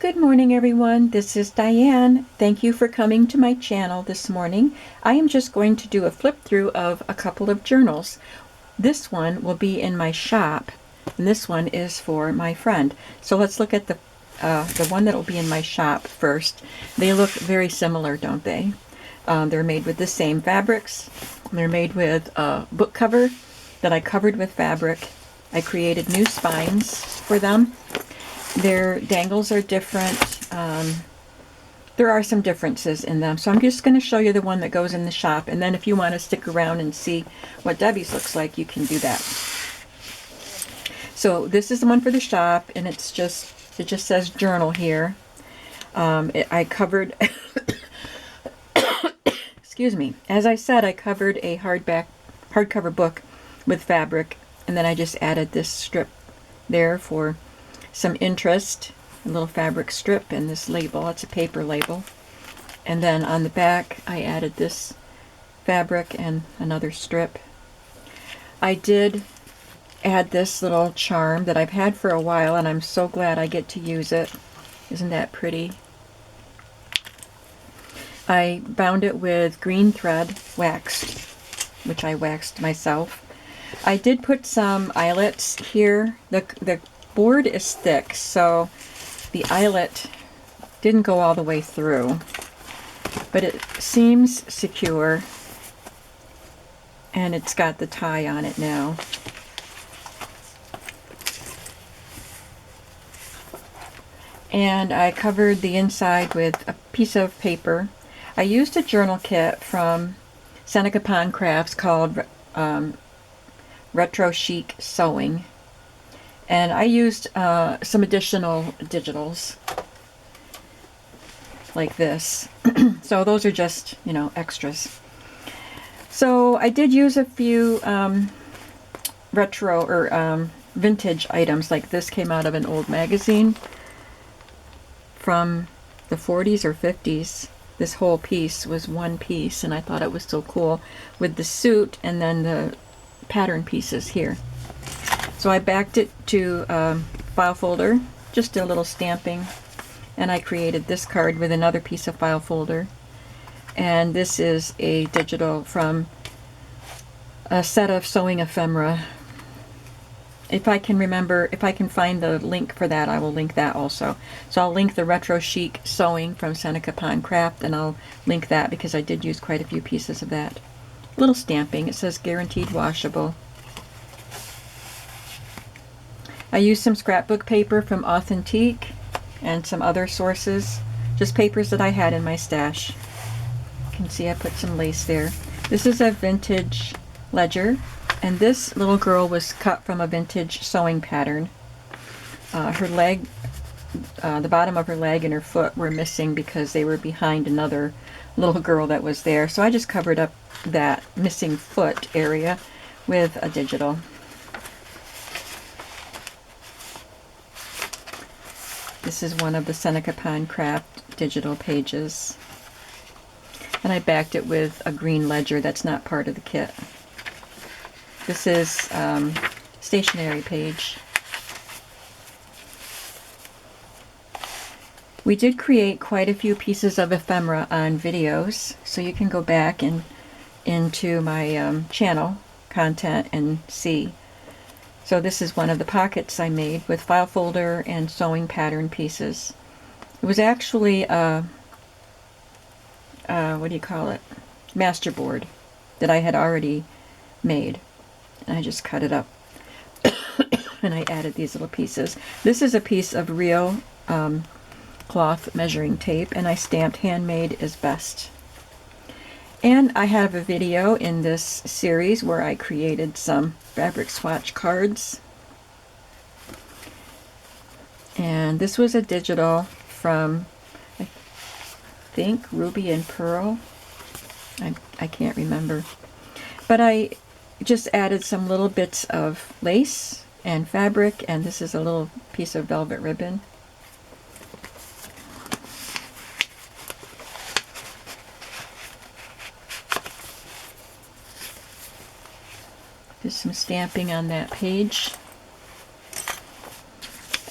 Good morning, everyone. This is Diane. Thank you for coming to my channel this morning. I am just going to do a flip through of a couple of journals. This one will be in my shop, and this one is for my friend. So let's look at the one that will be in my shop first. They look very similar, don't they? They're made with the same fabrics. They're made with a book cover that I covered with fabric. I created new spines for them. Their dangles are different. There are some differences in them. So I'm just going to show you the one that goes in the shop. And then if you want to stick around and see what Debbie's looks like, you can do that. So this is the one for the shop, and it just says journal here. I covered, excuse me, as I said, I covered a hardcover book with fabric, and then I just added this strip there for some interest, a little fabric strip, and this label. It's a paper label. And then on the back I added this fabric and another strip. I did add this little charm that I've had for a while, and I'm so glad I get to use it. Isn't that pretty? I bound it with green thread waxed, which I waxed myself. I did put some eyelets here. The board is thick, so the eyelet didn't go all the way through, but it seems secure, and it's got the tie on it now. And I covered the inside with a piece of paper. I used a journal kit from Seneca Pond Crafts called Retro Chic Sewing. And I used some additional digitals like this. So those are just, extras. So I did use a few retro or vintage items. Like this came out of an old magazine from the 40s or 50s. This whole piece was one piece, and I thought it was so cool with the suit and then the pattern pieces here. So I backed it to a file folder, just a little stamping, and I created this card with another piece of file folder. And this is a digital from a set of sewing ephemera. If I can remember, if I can find the link for that, I will link that also. So I'll link the Retro Chic Sewing from Seneca Pond Craft, and I'll link that because I did use quite a few pieces of that. Little stamping. It says guaranteed washable. I used some scrapbook paper from Authentique and some other sources, just papers that I had in my stash. You can see I put some lace there. This is a vintage ledger, and this little girl was cut from a vintage sewing pattern. Her leg, the bottom of her leg and her foot were missing because they were behind another little girl that was there. So I just covered up that missing foot area with a digital. This is one of the Seneca Pond Craft digital pages. And I backed it with a green ledger that's not part of the kit. This is stationery page. We did create quite a few pieces of ephemera on videos, so you can go back and into my channel content and see. So this is one of the pockets I made with file folder and sewing pattern pieces. It was actually a, what do you call it? Masterboard that I had already made. And I just cut it up. And I added these little pieces. This is a piece of real cloth measuring tape, and I stamped handmade is best. And I have a video in this series where I created some fabric swatch cards. And this was a digital from, I think, Ruby and Pearl. I can't remember. But I just added some little bits of lace and fabric, and this is a little piece of velvet ribbon. There's some stamping on that page.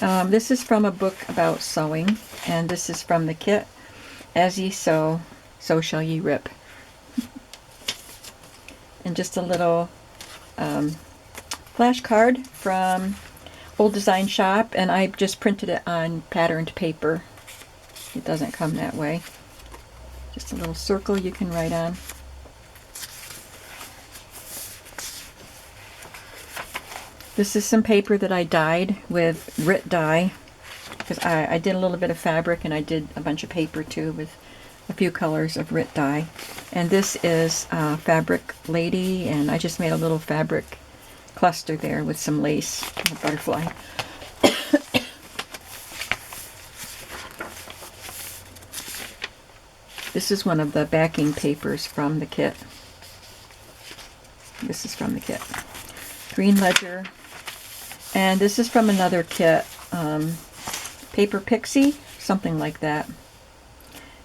This is from a book about sewing, and this is from the kit. As ye sow, so shall ye rip. And just a little flashcard from Old Design Shop, and I just printed it on patterned paper. It doesn't come that way. Just a little circle you can write on. This is some paper that I dyed with RIT dye, because I did a little bit of fabric and I did a bunch of paper too with a few colors of RIT dye. And this is Fabric Lady, and I just made a little fabric cluster there with some lace, a butterfly. This is one of the backing papers from the kit. This is from the kit. Green Ledger. And this is from another kit, Paper Pixie, something like that.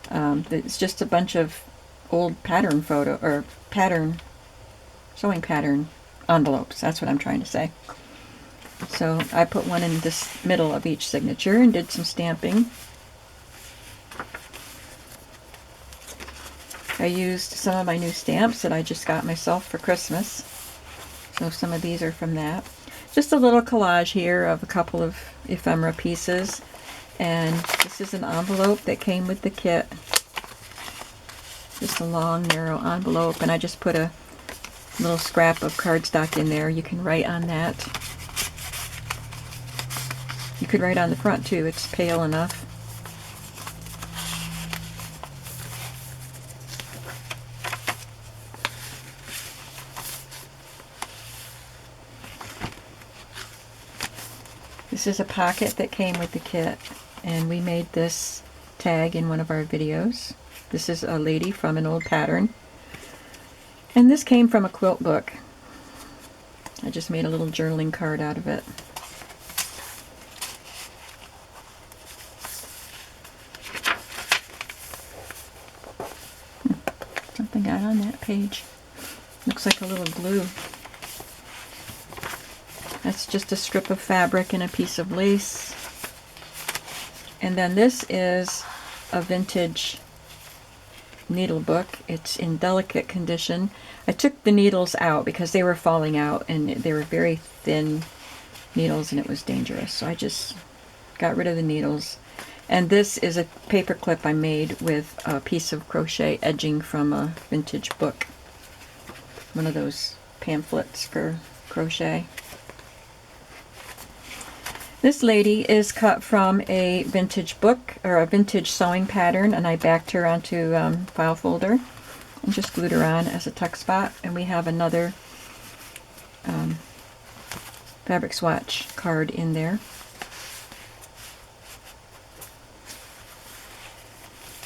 It's just a bunch of old pattern photo, or sewing pattern envelopes. That's what I'm trying to say. So I put one in this middle of each signature and did some stamping. I used some of my new stamps that I just got myself for Christmas. So some of these are from that. Just a little collage here of a couple of ephemera pieces. And this is an envelope that came with the kit. Just a long, narrow envelope. And I just put a little scrap of cardstock in there. You can write on that. You could write on the front too. It's pale enough. This is a pocket that came with the kit, and we made this tag in one of our videos. This is a lady from an old pattern. And this came from a quilt book. I just made a little journaling card out of it. Something got on that page. Looks like a little glue. That's just a strip of fabric and a piece of lace. And then this is a vintage needle book. It's in delicate condition. I took the needles out because they were falling out and they were very thin needles and it was dangerous. So I just got rid of the needles. And this is a paper clip I made with a piece of crochet edging from a vintage book. One of those pamphlets for crochet. This lady is cut from a vintage book, or a vintage sewing pattern, and I backed her onto file folder and just glued her on as a tuck spot. And we have another fabric swatch card in there.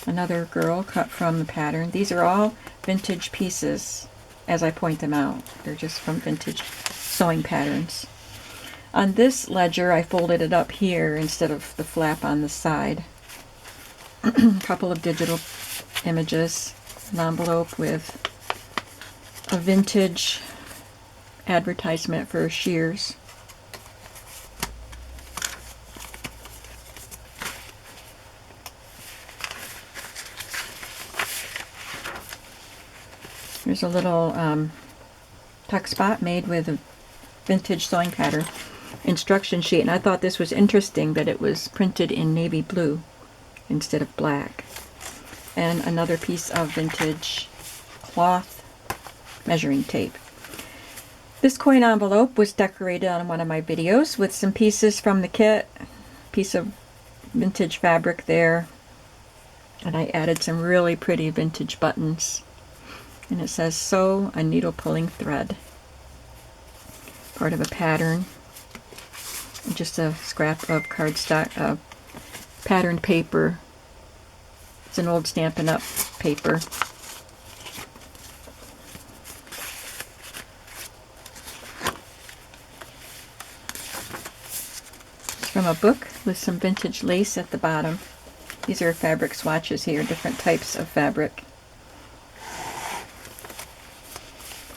Another girl cut from the pattern. These are all vintage pieces as I point them out. They're just from vintage sewing patterns. On this ledger, I folded it up here instead of the flap on the side. A couple of digital images, an envelope with a vintage advertisement for shears. Here's a little tuck spot made with a vintage sewing pattern instruction sheet, and I thought this was interesting that it was printed in navy blue instead of black. And another piece of vintage cloth measuring tape. This coin envelope was decorated on one of my videos with some pieces from the kit, piece of vintage fabric there, and I added some really pretty vintage buttons. And it says, sew a needle pulling thread. Part of a pattern. And just a scrap of cardstock, patterned paper. It's an old Stampin' Up! Paper. It's from a book with some vintage lace at the bottom. These are fabric swatches here, different types of fabric.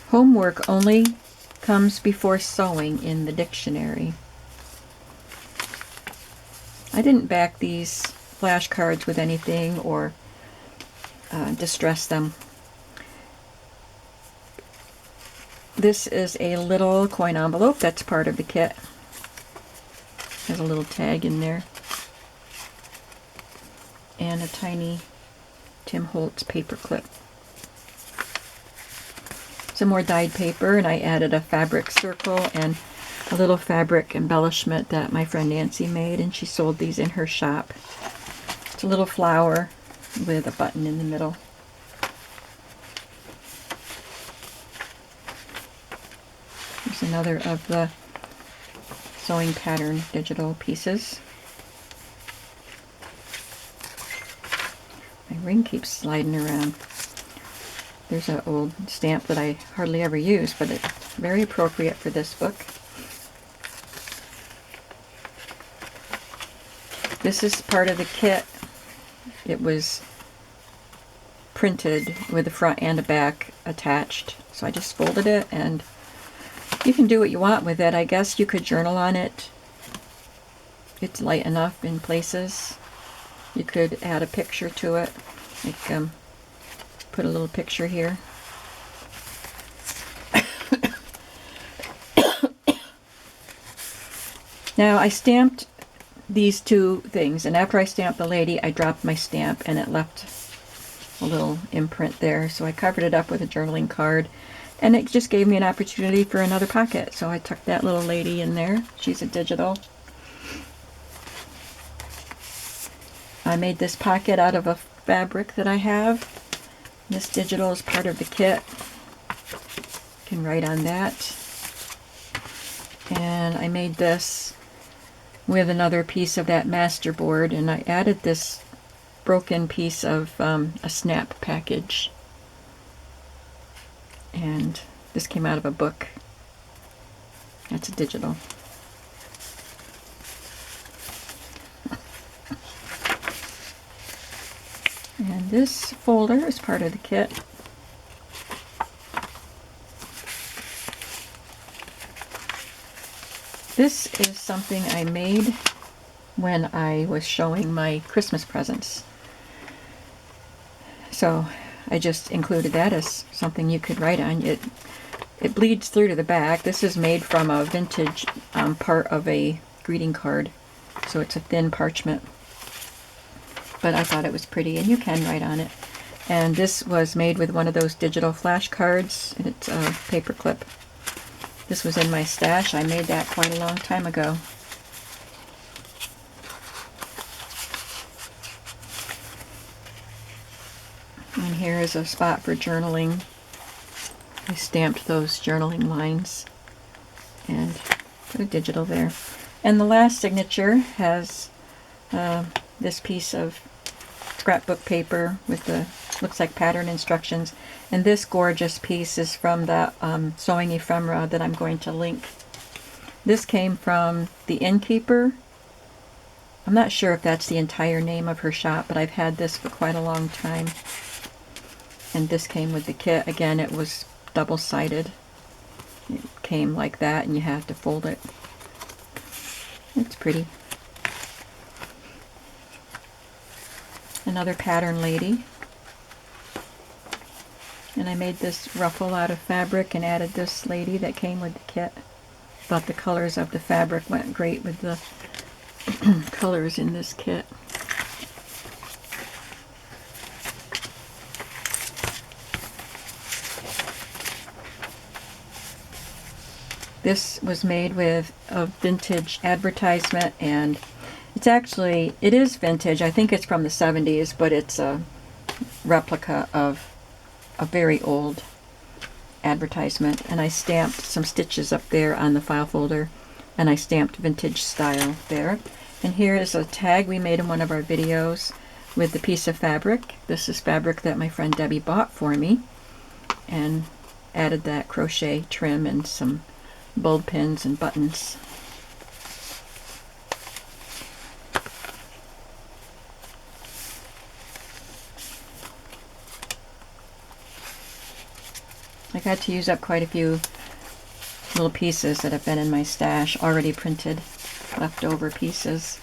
Homework only comes before sewing in the dictionary. I didn't back these flashcards with anything or distress them. This is a little coin envelope that's part of the kit. Has a little tag in there. And a tiny Tim Holtz paper clip. Some more dyed paper, and I added a fabric circle and a little fabric embellishment that my friend Nancy made, and she sold these in her shop. It's a little flower with a button in the middle. Here's another of the sewing pattern digital pieces. My ring keeps sliding around. There's an old stamp that I hardly ever use, but it's very appropriate for this book. This is part of the kit. It was printed with a front and a back attached. So I just folded it, and you can do what you want with it. I guess you could journal on it. It's light enough in places. You could add a picture to it, like put a little picture here. Now I stamped these two things, and after I stamped the lady, I dropped my stamp and it left a little imprint there, so I covered it up with a journaling card, and it just gave me an opportunity for another pocket. So I tucked that little lady in there. She's a digital. I made this pocket out of a fabric that I have. This digital is part of the kit. You can write on that. And I made this with another piece of that masterboard, and I added this broken piece of a snap package. And this came out of a book. That's a digital. And this folder is part of the kit. This is something I made when I was showing my Christmas presents. So I just included that as something you could write on. It bleeds through to the back. This is made from a vintage part of a greeting card. So it's a thin parchment. But I thought it was pretty, and you can write on it. And this was made with one of those digital flash cards, and it's a paper clip. This was in my stash. I made that quite a long time ago. And here is a spot for journaling. I stamped those journaling lines and put a digital there. And the last signature has this piece of scrapbook paper with the, looks like pattern instructions. And this gorgeous piece is from the sewing ephemera that I'm going to link. This came from the Innkeeper. I'm not sure if that's the entire name of her shop, but I've had this for quite a long time. And this came with the kit. Again, it was double-sided. It came like that, and you had to fold it. It's pretty. Another pattern lady. And I made this ruffle out of fabric and added this lady that came with the kit. Thought the colors of the fabric went great with the colors in this kit. This was made with a vintage advertisement, and it is vintage. I think it's from the 70s, but it's a replica of a very old advertisement. And I stamped some stitches up there on the file folder, and I stamped vintage style there. And here is a tag we made in one of our videos with the piece of fabric. This is fabric that my friend Debbie bought for me, and added that crochet trim and some bulb pins and buttons. I got to use up quite a few little pieces that have been in my stash, already printed, leftover pieces.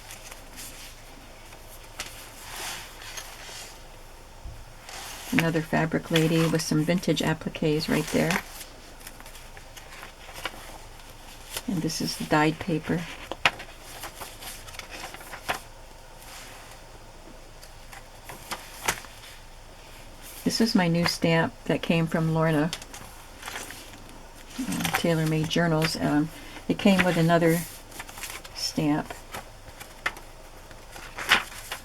Another fabric lady with some vintage appliques right there. And this is the dyed paper. This is my new stamp that came from Lorna Tailor Made Journals. It came with another stamp,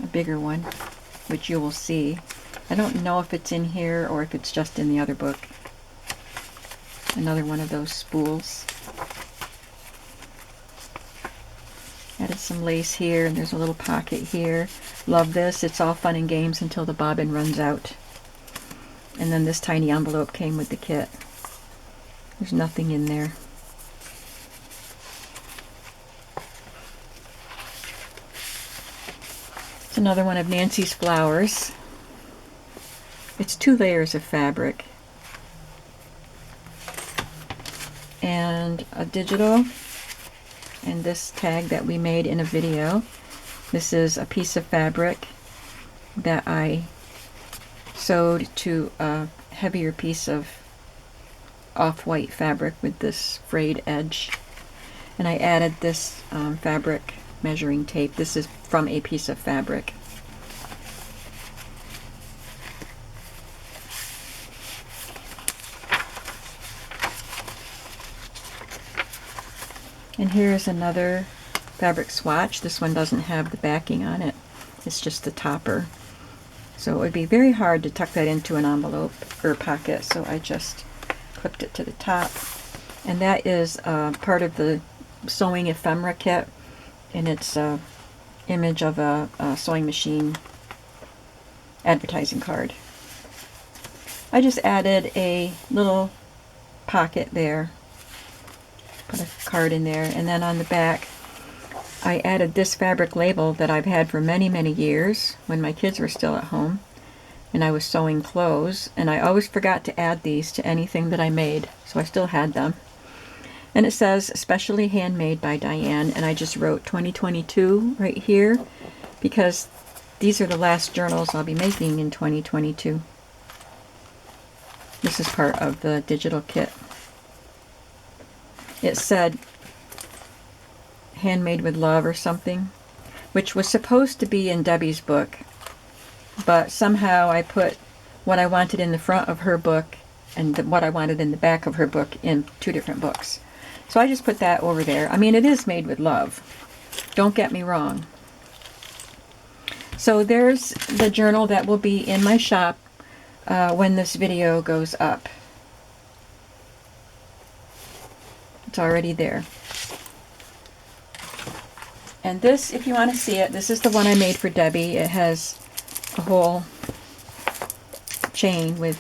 a bigger one, which you will see. I don't know if it's in here or if it's just in the other book. Another one of those spools. Added some lace here, and there's a little pocket here. Love this. It's all fun and games until the bobbin runs out. And then this tiny envelope came with the kit. There's nothing in there. It's another one of Nancy's Flowers. It's 2 layers of fabric. And a digital. And this tag that we made in a video. This is a piece of fabric that I sewed to a heavier piece of off-white fabric with this frayed edge. And I added this fabric measuring tape. This is from a piece of fabric. And here's another fabric swatch. This one doesn't have the backing on it. It's just the topper. So it would be very hard to tuck that into an envelope or pocket, so I just clipped it to the top. And that is part of the Sewing Ephemera kit, and it's an image of a sewing machine advertising card. I just added a little pocket there, put a card in there, and then on the back I added this fabric label that I've had for many, many years when my kids were still at home and I was sewing clothes, and I always forgot to add these to anything that I made, so I still had them. And it says, specially handmade by Diane, and I just wrote 2022 right here because these are the last journals I'll be making in 2022. This is part of the digital kit. It said handmade with love or something, which was supposed to be in Debbie's book, but somehow I put what I wanted in the front of her book and what I wanted in the back of her book in 2 different books. So I just put that over there. I mean, it is made with love. Don't get me wrong. So there's the journal that will be in my shop when this video goes up. It's already there. And this, if you want to see it, this is the one I made for Debbie. It has a whole chain with,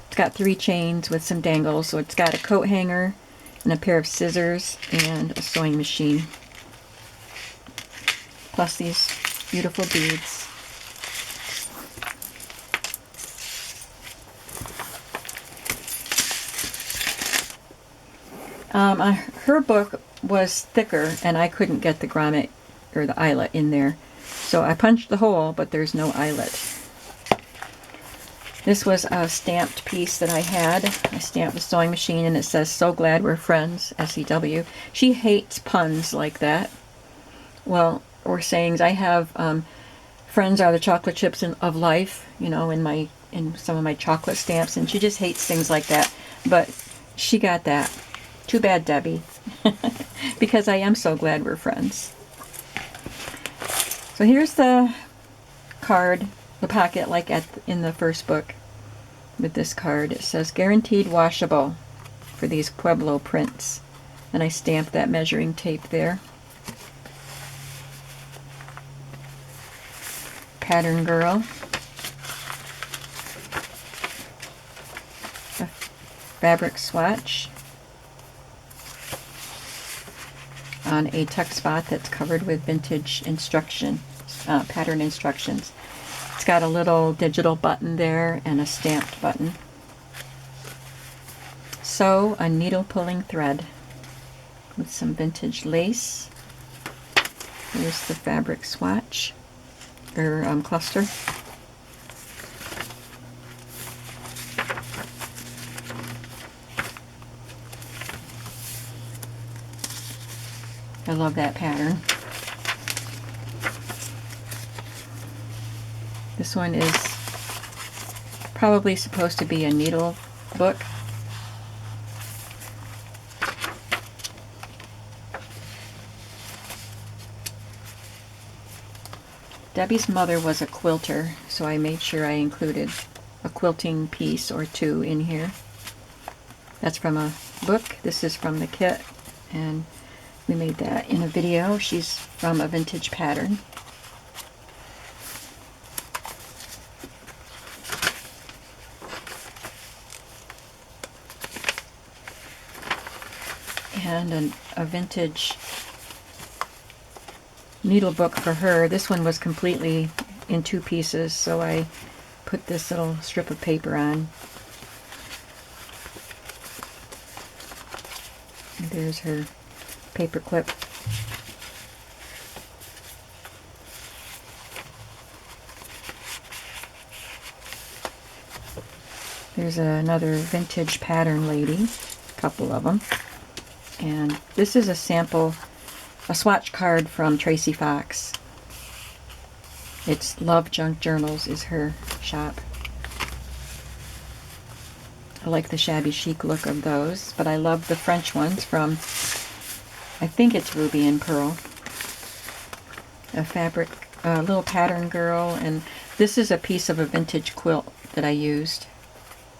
it's got 3 chains with some dangles. So it's got a coat hanger and a pair of scissors and a sewing machine. Plus these beautiful beads. Her book was thicker and I couldn't get the grommet or the eyelet in there. So I punched the hole, but there's no eyelet. This was a stamped piece that I had. I stamped the sewing machine and it says, "So glad we're friends, SEW." She hates puns like that. Well, or sayings. I have friends are the chocolate chips of life, you know, in some of my chocolate stamps, and she just hates things like that. But she got that. Too bad, Debbie. Because I am so glad we're friends. So here's the card, the pocket like in the first book with this card. It says guaranteed washable for these Pueblo prints. And I stamped that measuring tape there. Pattern Girl. A fabric swatch on a tuck spot that's covered with vintage pattern instructions. It's got a little digital button there and a stamped button. Sew a needle pulling thread with some vintage lace. Here's the fabric swatch or cluster. I love that pattern. This one is probably supposed to be a needle book. Debbie's mother was a quilter, so I made sure I included a quilting piece or two in here. That's from a book. This is from the kit, and we made that in a video. She's from a vintage pattern. And a vintage needle book for her. This one was completely in two pieces, so I put this little strip of paper on. And there's her paper clip. There's another vintage pattern lady, a couple of them. And this is a sample, a swatch card from Tracy Fox. It's Love Junk Journals is her shop. I like the shabby chic look of those, but I love the French ones from, I think it's Ruby and Pearl. A fabric, a little pattern girl, and this is a piece of a vintage quilt that I used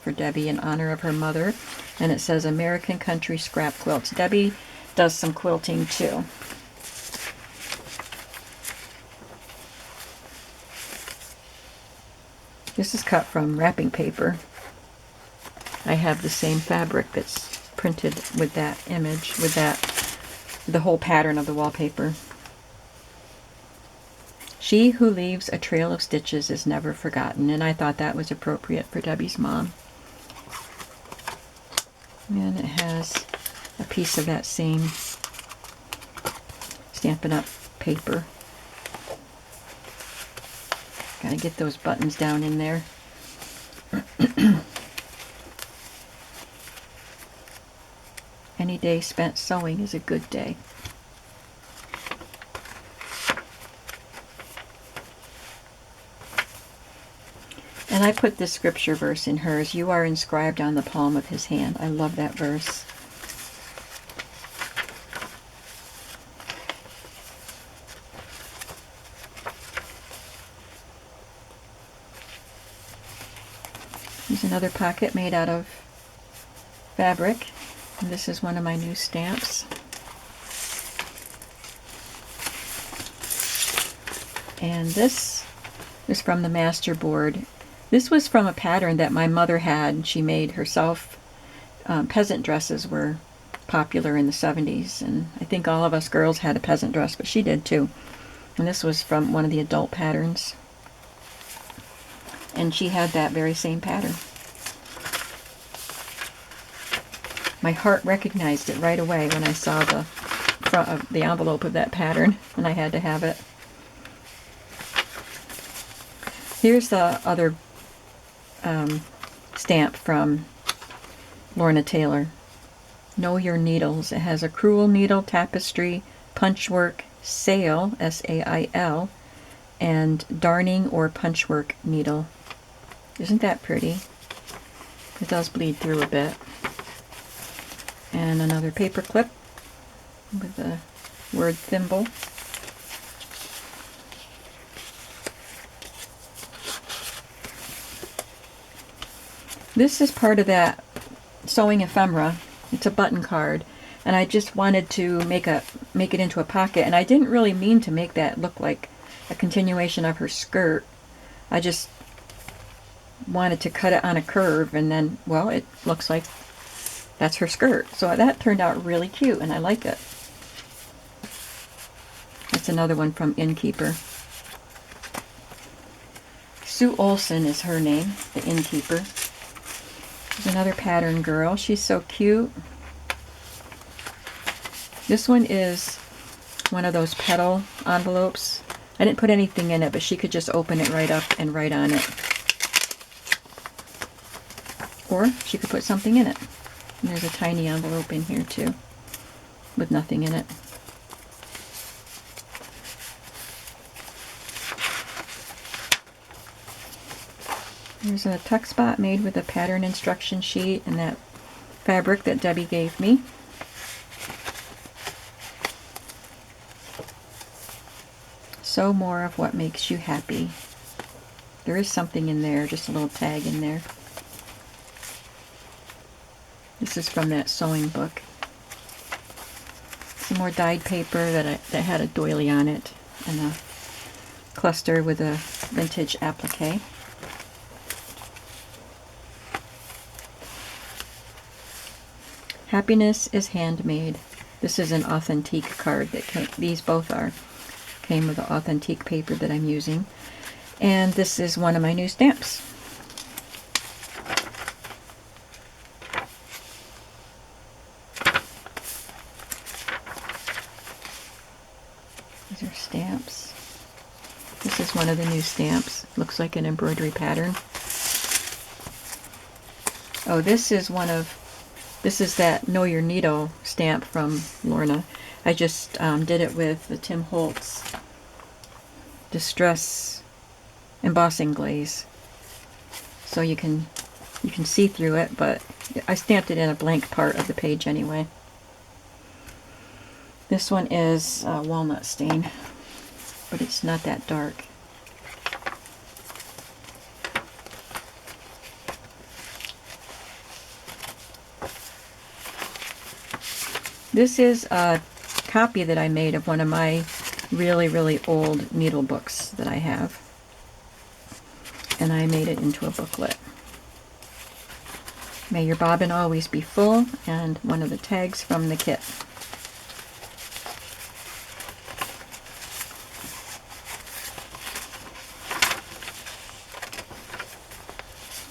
for Debbie in honor of her mother, and it says American Country Scrap Quilts. Debbie does some quilting too. This is cut from wrapping paper. I have the same fabric that's printed with that image, with that, the whole pattern of the wallpaper. She who leaves a trail of stitches is never forgotten, and I thought that was appropriate for Debbie's mom. And it has a piece of that same Stampin' Up! Paper. Gotta get those buttons down in there. Any day spent sewing is a good day. And I put this scripture verse in hers. You are inscribed on the palm of his hand. I love that verse. Here's another pocket made out of fabric. And this is one of my new stamps. And this is from the Masterboard. This was from a pattern that my mother had. She made herself. Peasant dresses were popular in the 70s, and I think all of us girls had a peasant dress, but she did too. And this was from one of the adult patterns. And she had that very same pattern. My heart recognized it right away when I saw the front of the envelope of that pattern, and I had to have it. Here's the other stamp from Lorna Taylor. Know Your Needles. It has a crewel needle, tapestry, punchwork, sail, S-A-I-L, and darning or punchwork needle. Isn't that pretty? It does bleed through a bit. And another paper clip with the word thimble. This is part of that sewing ephemera. It's a button card, and I just wanted to make it into a pocket, and I didn't really mean to make that look like a continuation of her skirt. I just wanted to cut it on a curve, and then, well, it looks like that's her skirt. So that turned out really cute, and I like it. It's another one from Innkeeper. Sue Olson is her name, the Innkeeper. There's another pattern girl. She's so cute. This one is one of those petal envelopes. I didn't put anything in it, but she could just open it right up and write on it. Or she could put something in it. And there's a tiny envelope in here too, with nothing in it. There's a tuck spot made with a pattern instruction sheet and that fabric that Debbie gave me. Sew more of what makes you happy. There is something in there, just a little tag in there. This is from that sewing book. Some more dyed paper that had a doily on it, and a cluster with a vintage applique. Happiness is handmade. This is an authentique card that came, these both came with the authentique paper that I'm using. And this is one of my new stamps. These are stamps. This is one of the new stamps. Looks like an embroidery pattern. Oh, this is that Know Your Needle stamp from Lorna. I just did it with the Tim Holtz Distress embossing glaze. So you can see through it, but I stamped it in a blank part of the page anyway. This one is walnut stain, but it's not that dark. This is a copy that I made of one of my really, really old needle books that I have. And I made it into a booklet. May your bobbin always be full, and one of the tags from the kit.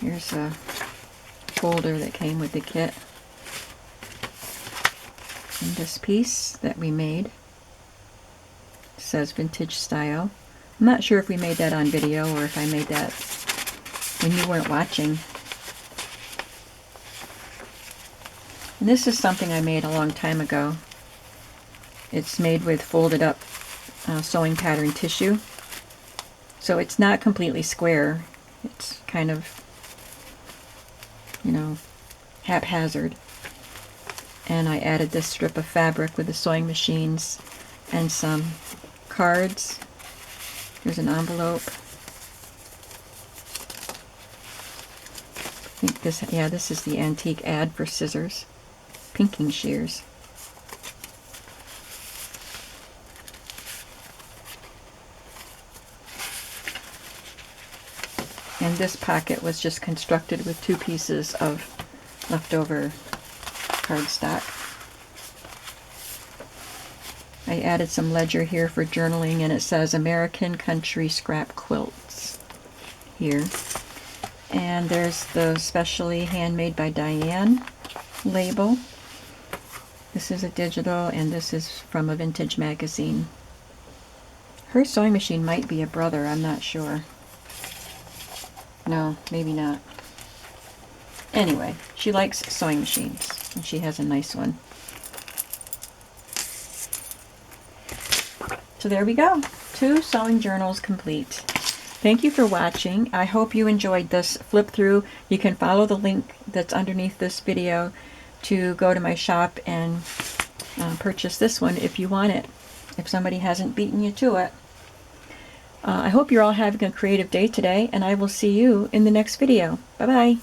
Here's a folder that came with the kit. And this piece that we made says vintage style. I'm not sure if we made that on video or if I made that when you weren't watching. And this is something I made a long time ago. It's made with folded up sewing pattern tissue. So it's not completely square. It's kind of, haphazard. And I added this strip of fabric with the sewing machines and some cards. Here's an envelope. I think this is the antique ad for scissors. Pinking shears. And this pocket was just constructed with 2 pieces of leftover cardstock. I added some ledger here for journaling, and it says American Country Scrap Quilts here. And there's the specially handmade by Diane label. This is a digital, and this is from a vintage magazine. Her sewing machine might be a Brother, I'm not sure. No, maybe not. Anyway, she likes sewing machines, and she has a nice one. So there we go. 2 sewing journals complete. Thank you for watching. I hope you enjoyed this flip through. You can follow the link that's underneath this video to go to my shop and purchase this one if you want it, if somebody hasn't beaten you to it. I hope you're all having a creative day today, and I will see you in the next video. Bye-bye.